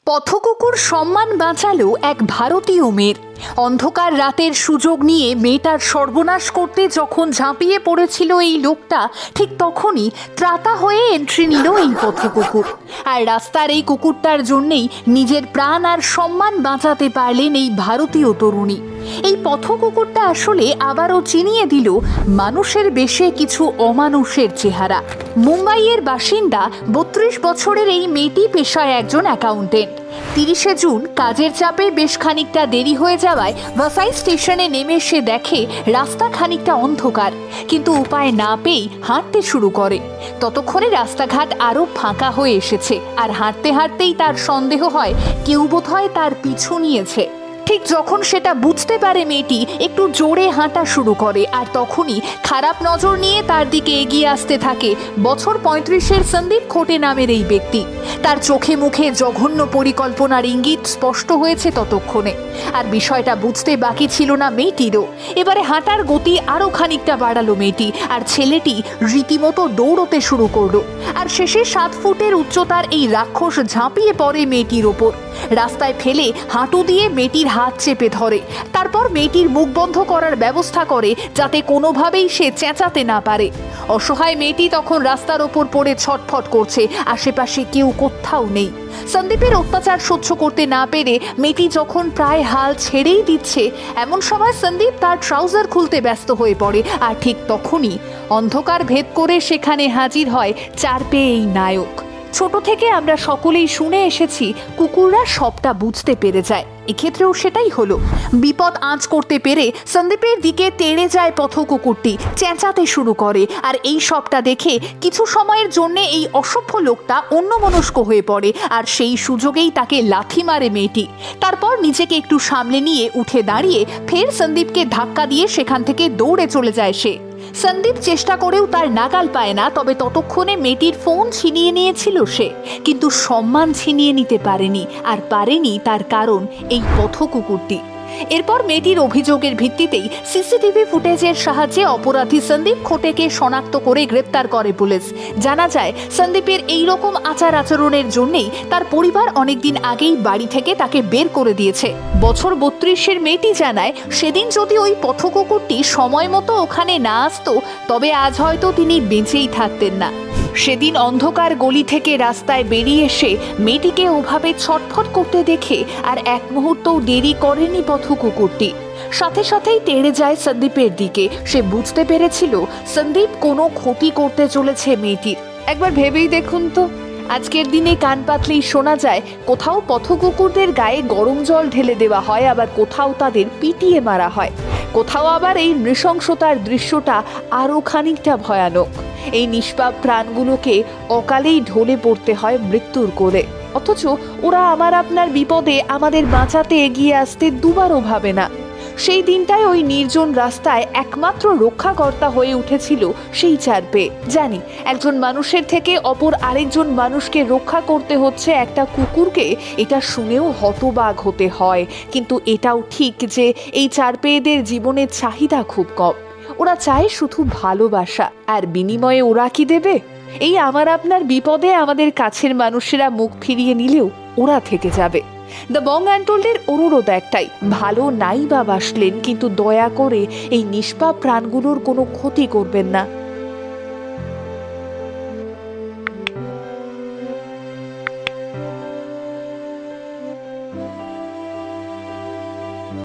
পথকুকুর সম্মান বাঁচালো এক ভারতীয় মেয়ের। অন্ধকার রাতের সুযোগ নিয়ে মেয়েটার সর্বনাশ করতে যখন ঝাঁপিয়ে পড়েছিল এই লোকটা, ঠিক তখনই ত্রাতা হয়ে এন্ট্রি নিল এই পথকুকুর। আর রাস্তার এই কুকুরটার জন্যেই নিজের প্রাণ আর সম্মান বাঁচাতে পারলেন এই ভারতীয় তরুণী। এই পথকুকুরটা আসলে আবারও চিনিয়ে দিল মানুষের বেশে কিছু অমানুষের চেহারা। মুম্বাইয়ের বাসিন্দা 32 বছরের এই মেয়েটি পেশায় একজন অ্যাকাউন্টেন্ট। 30শে জুন কাজের চাপে বেশ খানিকটা দেরি হয়ে যাওয়ায় ভাসাই স্টেশনে নেমে সে দেখে রাস্তা খানিকটা অন্ধকার, কিন্তু উপায় না পেয়ে হাঁটতে শুরু করে। ততক্ষণে রাস্তাঘাট আরও ফাঁকা হয়ে এসেছে, আর হাঁটতে হাঁটতেই তার সন্দেহ হয় কেউ বোধহয় তার পিছু নিয়েছে। ঠিক যখন সেটা বুঝতে পারে মেয়েটি একটু জোরে হাঁটা শুরু করে, আর তখনই খারাপ নজর নিয়ে তার দিকে এগিয়ে আসতে থাকে বছর 35-এর সন্দীপ খোটে নামের এই ব্যক্তি। তার চোখে মুখে জঘন্য পরিকল্পনার ইঙ্গিত স্পষ্ট হয়েছে ততক্ষণে, আর বিষয়টা বুঝতে বাকি ছিল না মেয়েটিরও। এবারে হাঁটার গতি আরও খানিকটা বাড়ালো মেয়েটি, আর ছেলেটি রীতিমতো দৌড়তে শুরু করলো। আর শেষে 7 ফুটের উচ্চতার এই রাক্ষস ঝাঁপিয়ে পড়ে মেয়েটির ওপর। রাস্তায় ফেলে হাঁটু দিয়ে মেয়েটির হাত চেপে ধরে, তারপর মেয়েটির মুখ বন্ধ করার ব্যবস্থা করে যাতে কোনোভাবেই সে চেঁচাতে না পারে। অসহায় মেয়েটি তখন রাস্তার ওপর পড়ে ছটফট করছে, আশেপাশে কেউ কোথাও নেই। সন্দীপের অত্যাচার সহ্য করতে না পেরে মেয়েটি যখন প্রায় হাল ছেড়েই দিচ্ছে, এমন সময় সন্দীপ তার ট্রাউজার খুলতে ব্যস্ত হয়ে পড়ে। আর ঠিক তখনই অন্ধকার ভেদ করে সেখানে হাজির হয় 4 পেয়ে এই নায়ক। ছোট থেকে আমরা সকলেই শুনে এসেছি কুকুররা সবটা বুঝতে পেরে যায়, এক্ষেত্রেও সেটাই হলো। বিপদ আঁচ করতে পেরে সন্দীপের দিকে তেড়ে যায় পথকুকুরটি, চেঁচাতে শুরু করে। আর এই সবটা দেখে কিছু সময়ের জন্য এই অসভ্য লোকটা অন্যমনস্ক হয়ে পড়ে, আর সেই সুযোগেই তাকে লাথি মারে মেয়েটি। তারপর নিজেকে একটু সামলে নিয়ে উঠে দাঁড়িয়ে ফের সন্দীপকে ধাক্কা দিয়ে সেখান থেকে দৌড়ে চলে যায় সে। সন্দীপ চেষ্টা করেও তার নাগাল পায় না, তবে ততক্ষণে মেয়েটির ফোন ছিনিয়ে নিয়েছিল সে, কিন্তু সম্মান ছিনিয়ে নিতে পারেনি। আর পারেনি তার কারণ এই পথকুকুরটি। এরপর মেয়েটির অভিযোগের ভিত্তিতেই সিসিটিভি ফুটেজের সাহায্যে অপরাধী সন্দীপ খোটেকে শনাক্ত করে গ্রেপ্তার করে পুলিশ। জানা যায় সন্দীপের এইরকম আচার আচরণের জন্যেই তার পরিবার অনেকদিন আগেই বাড়ি থেকে তাকে বের করে দিয়েছে। বছর 32-এর মেয়েটি জানায়, সেদিন যদি ওই পথকুকুরটি সময় মতো ওখানে না আসতো, তবে আজ হয়তো তিনি বেঁচেই থাকতেন না। সেদিন অন্ধকার গলি থেকে রাস্তায় বেরিয়ে এসে মেয়েটিকে ওভাবে ছটফট করতে দেখে আর এক মুহূর্তও দেরি করেনি পথকুকুরটি। সাথে সাথেই তেড়ে যায় সন্দীপের দিকে। সে বুঝতে পেরেছিল সন্দীপ কোনো ক্ষতি করতে চলেছে মেয়েটির। একবার ভেবেই দেখুন তো, আজকের দিনে কান পাতলেই শোনা যায় কোথাও পথকুকুরদের গায়ে গরম জল ঢেলে দেওয়া হয়, আবার কোথাও তাদের পিটিয়ে মারা হয়, কোথাও আবার এই নৃশংসতার দৃশ্যটা আরও খানিকটা ভয়ানক। এই নিষ্পাপ প্রাণগুলোকে অকালেই ঢলে পড়তে হয় মৃত্যুর কোলে, অথচ ওরা আমার আপনার বিপদে আমাদের বাঁচাতে এগিয়ে আসতে দুবারও ভাবে না। সেই দিনটায় ওই নির্জন রাস্তায় একমাত্র রক্ষাকর্তা হয়ে উঠেছিল সেই 4 পেয়ে। জানি একজন মানুষের থেকে অপর আরেকজন মানুষকে রক্ষা করতে হচ্ছে একটা কুকুরকে, এটা শুনেও হতবাক হতে হয়। কিন্তু এটাও ঠিক যে এই 4 পেয়েদের জীবনের চাহিদা খুব কম। ওরা চায় শুধু ভালোবাসা, আর বিনিময়ে ওরা কি দেবে? এই আমার আপনার বিপদে আমাদের কাছের মানুষেরা মুখ ফিরিয়ে নিলেও ওরা থেকে যাবে। দ্য বং আনটোল্ডের অনুরোধ একটাই, ভালো নাই বা বাসলেন, কিন্তু দয়া করে এই নিষ্পাপ প্রাণগুলোর কোনো ক্ষতি করবেন না।